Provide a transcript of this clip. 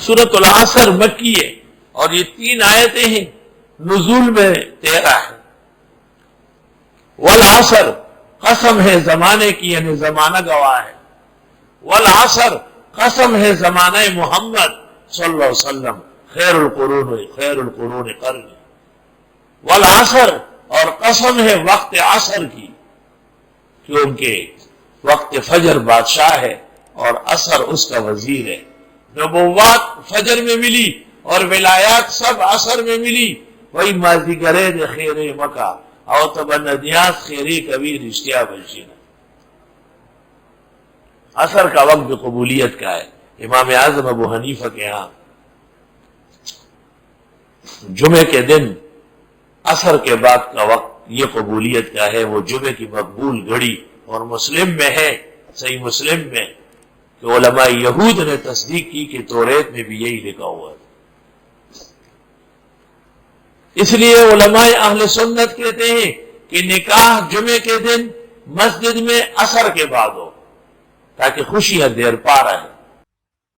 سورۃ العصر مکی ہے اور یہ 3 آیتیں ہیں، نزول میں 13 ہے۔ والعصر قسم ہے زمانے کی، یعنی زمانہ گواہ ہے۔ والعصر قسم ہے زمانہ محمد صلی اللہ علیہ وسلم، خیر القرون قرنی۔ والعصر اور قسم ہے وقت عصر کی، کیونکہ وقت فجر بادشاہ ہے اور عصر اس کا وزیر ہے۔ نبوات فجر میں ملی اور ولایات سب عصر میں ملی۔ وہی ماضی کرے دے خیر مکہ او تبندیات خیری کبھی رشتہ بنشینا۔ عصر کا وقت جو قبولیت کا ہے، امام اعظم ابو حنیفہ کے ہاں جمعے کے دن عصر کے بعد کا وقت یہ قبولیت کا ہے، وہ جمعے کی مقبول گھڑی۔ اور مسلم میں ہے، صحیح مسلم میں، کہ علماء یہود نے تصدیق کی کہ توریت میں بھی یہی لکھا ہوا ہے۔ اس لیے علماء اہل سنت کہتے ہیں کہ نکاح جمعے کے دن مسجد میں عصر کے بعد ہو، تاکہ خوشیاں دیر پا رہے ہیں۔